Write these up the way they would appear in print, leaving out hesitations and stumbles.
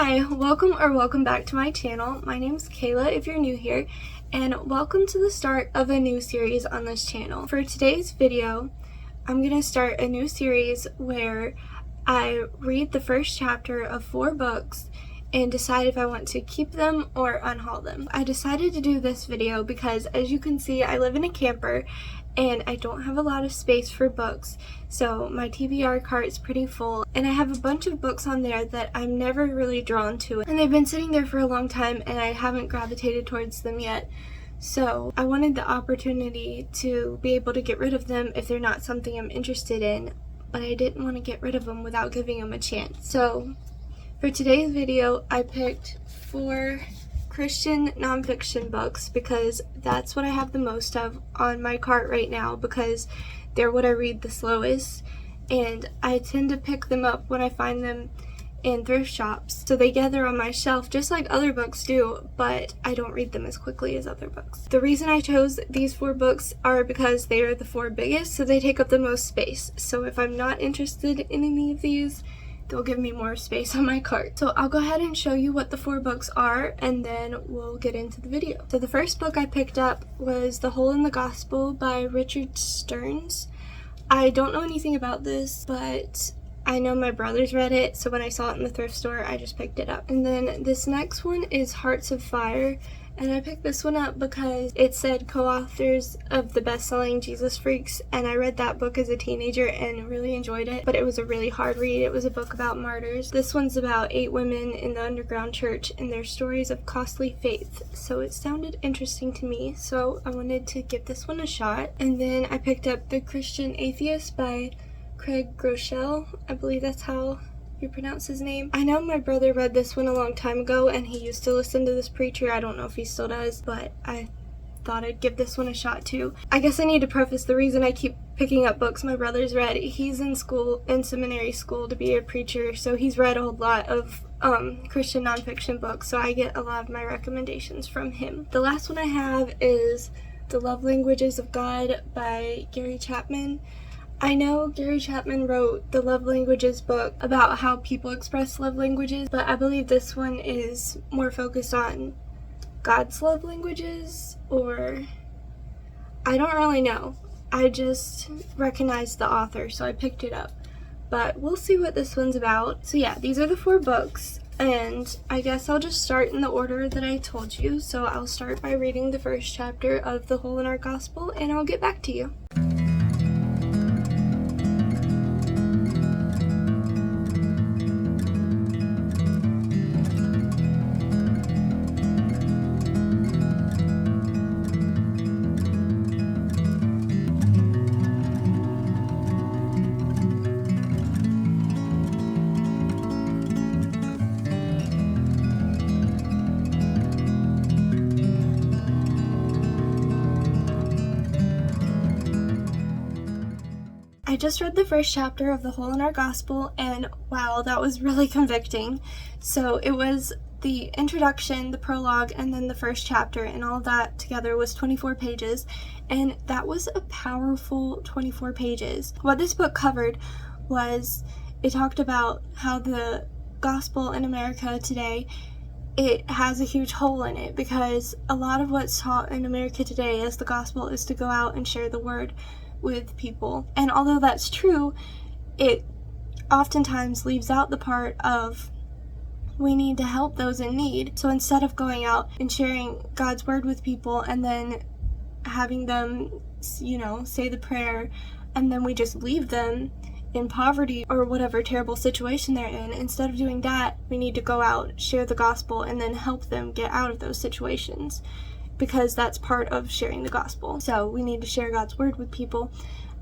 Hi, welcome back to my channel. My name's Kayla if you're new here, and welcome to the start of a new series on this channel. For today's video, I'm going to start a new series where I read the first chapter of 4 books and decide if I want to keep them or unhaul them. I decided to do this video because, as you can see, I live in a camper and I don't have a lot of space for books, so my TBR cart is pretty full, and I have a bunch of books on there that I'm never really drawn to, and they've been sitting there for a long time and I haven't gravitated towards them yet. So I wanted the opportunity to be able to get rid of them if they're not something I'm interested in, but I didn't want to get rid of them without giving them a chance. So for today's video, I picked 4 Christian nonfiction books because that's what I have the most of on my cart right now, because they're what I read the slowest, and I tend to pick them up when I find them in thrift shops. So they gather on my shelf just like other books do, but I don't read them as quickly as other books. The reason I chose these 4 books are because they are the 4 biggest, so they take up the most space. So if I'm not interested in any of these, they'll give me more space on my cart. So I'll go ahead and show you what the 4 books are, and then we'll get into the video. So the first book I picked up was The Hole in the Gospel by Richard Stearns. I don't know anything about this, but I know my brothers read it, so when I saw it in the thrift store, I just picked it up. And then this next one is Hearts of Fire, and I picked this one up because it said co-authors of the best-selling Jesus Freaks, and I read that book as a teenager and really enjoyed it, but it was a really hard read. It was a book about martyrs. This one's about 8 women in the underground church and their stories of costly faith, so it sounded interesting to me, so I wanted to give this one a shot. And then I picked up The Christian Atheist by Craig Groeschel. I believe that's how you pronounce his name. I know my brother read this one a long time ago and he used to listen to this preacher. I don't know if he still does, but I thought I'd give this one a shot too. I guess I need to preface the reason I keep picking up books my brother's read. He's in seminary school to be a preacher, so he's read a whole lot of Christian nonfiction books, so I get a lot of my recommendations from him. The last one I have is The Love Languages of God by Gary Chapman. I know Gary Chapman wrote the Love Languages book about how people express love languages, but I believe this one is more focused on God's love languages, or I don't really know. I just recognized the author, so I picked it up. But we'll see what this one's about. So yeah, these are the 4 books, and I guess I'll just start in the order that I told you. So I'll start by reading the first chapter of The Hole in Our Gospel, and I'll get back to you. I just read the first chapter of The Hole in Our Gospel, and wow, that was really convicting. So it was the introduction, the prologue, and then the first chapter, and all that together was 24 pages, and that was a powerful 24 pages. What this book covered was, it talked about how the gospel in America today, it has a huge hole in it, because a lot of what's taught in America today as the gospel is to go out and share the word with people. And although that's true, it oftentimes leaves out the part of we need to help those in need. So instead of going out and sharing God's word with people and then having them, say the prayer, and then we just leave them in poverty or whatever terrible situation they're in, instead of doing that, we need to go out, share the gospel, and then help them get out of those situations, because that's part of sharing the gospel. So we need to share God's word with people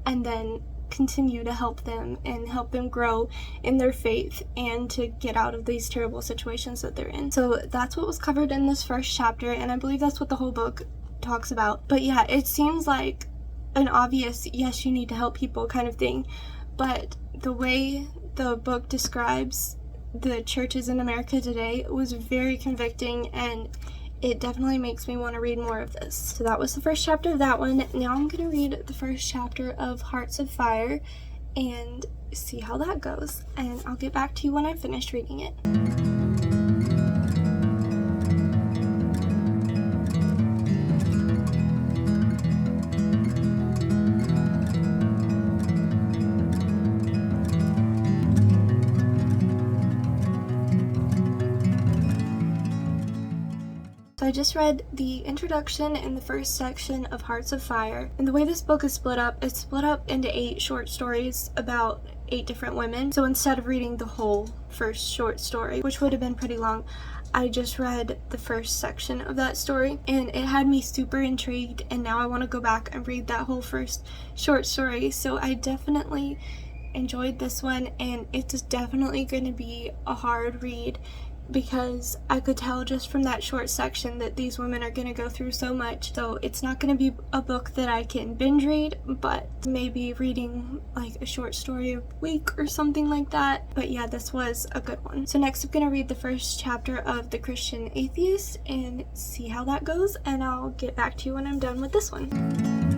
and then continue to help them and help them grow in their faith and to get out of these terrible situations that they're in. So that's what was covered in this first chapter, and I believe that's what the whole book talks about. But yeah, it seems like an obvious, yes, you need to help people kind of thing, but the way the book describes the churches in America today was very convicting, and it definitely makes me want to read more of this. So that was the first chapter of that one. Now I'm going to read the first chapter of Hearts of Fire and see how that goes. And I'll get back to you when I'm finished reading it. So I just read the introduction and the first section of Hearts of Fire, and the way this book is split up, it's split up into 8 short stories about 8 different women. So instead of reading the whole first short story, which would have been pretty long, I just read the first section of that story, and it had me super intrigued, and now I want to go back and read that whole first short story. So I definitely enjoyed this one, and it's definitely going to be a hard read because I could tell just from that short section that these women are going to go through so much. So it's not going to be a book that I can binge read, but maybe reading like a short story a week or something like that. But yeah, this was a good one. So next I'm going to read the first chapter of The Christian Atheist and see how that goes, and I'll get back to you when I'm done with this one.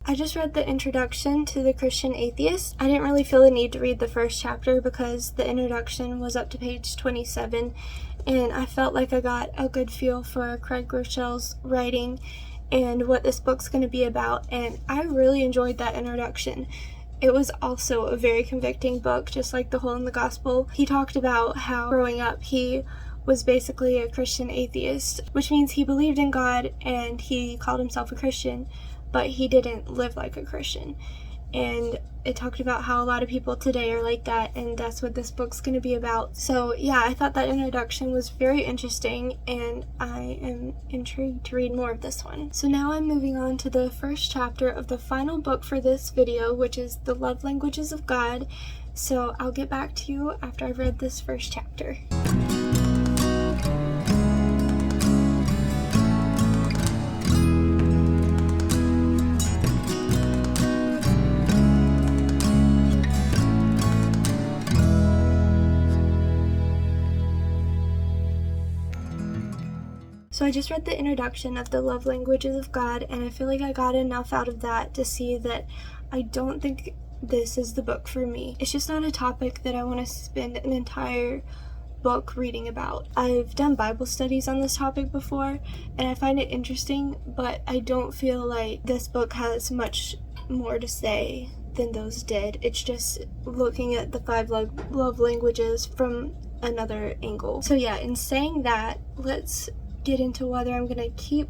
I just read the introduction to The Christian Atheist. I didn't really feel the need to read the first chapter because the introduction was up to page 27, and I felt like I got a good feel for Craig Groeschel's writing and what this book's going to be about, and I really enjoyed that introduction. It was also a very convicting book, just like The Hole in the Gospel. He talked about how growing up he was basically a Christian atheist, which means he believed in God and he called himself a Christian, but he didn't live like a Christian. And it talked about how a lot of people today are like that, and that's what this book's going to be about. So yeah, I thought that introduction was very interesting, and I am intrigued to read more of this one. So now I'm moving on to the first chapter of the final book for this video, which is The Love Languages of God. So I'll get back to you after I've read this first chapter. So I just read the introduction of The Love Languages of God, and I feel like I got enough out of that to see that I don't think this is the book for me. It's just not a topic that I want to spend an entire book reading about. I've done Bible studies on this topic before, and I find it interesting, but I don't feel like this book has much more to say than those did. It's just looking at the 5 love languages from another angle. So yeah, in saying that, let's get into whether I'm gonna keep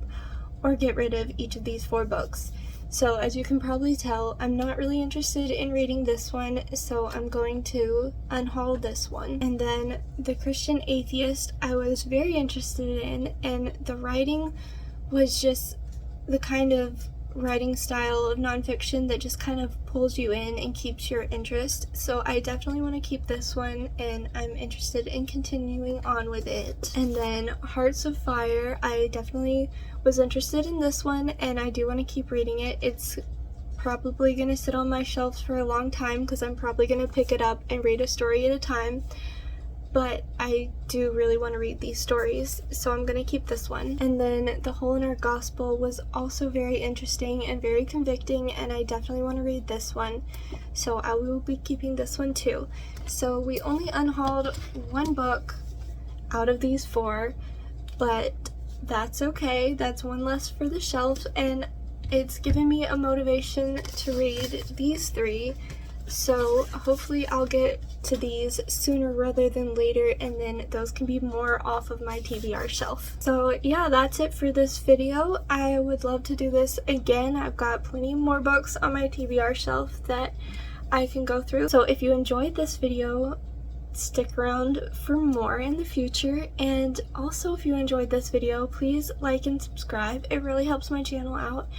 or get rid of each of these 4 books. So as you can probably tell, I'm not really interested in reading this one, so I'm going to unhaul this one. And then The Christian Atheist I was very interested in, and the writing was just the kind of writing style of nonfiction that just kind of pulls you in and keeps your interest. So I definitely want to keep this one, and I'm interested in continuing on with it. And then Hearts of Fire, I definitely was interested in this one, and I do want to keep reading it. It's probably going to sit on my shelves for a long time because I'm probably going to pick it up and read a story at a time. But I do really want to read these stories, so I'm going to keep this one. And then The Hole in Our Gospel was also very interesting and very convicting, and I definitely want to read this one, so I will be keeping this one too. So we only unhauled 1 book out of these 4, but that's okay. That's 1 less for the shelf, and it's given me a motivation to read these 3. So hopefully I'll get to these sooner rather than later, and then those can be more off of my TBR shelf. So yeah, that's it for this video. I would love to do this again. I've got plenty more books on my TBR shelf that I can go through. So if you enjoyed this video, stick around for more in the future. And also, if you enjoyed this video, please like and subscribe. It really helps my channel out.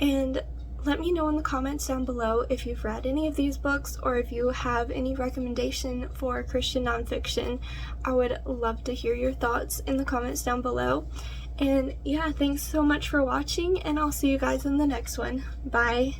And let me know in the comments down below if you've read any of these books or if you have any recommendation for Christian nonfiction. I would love to hear your thoughts in the comments down below. And yeah, thanks so much for watching, and I'll see you guys in the next one. Bye!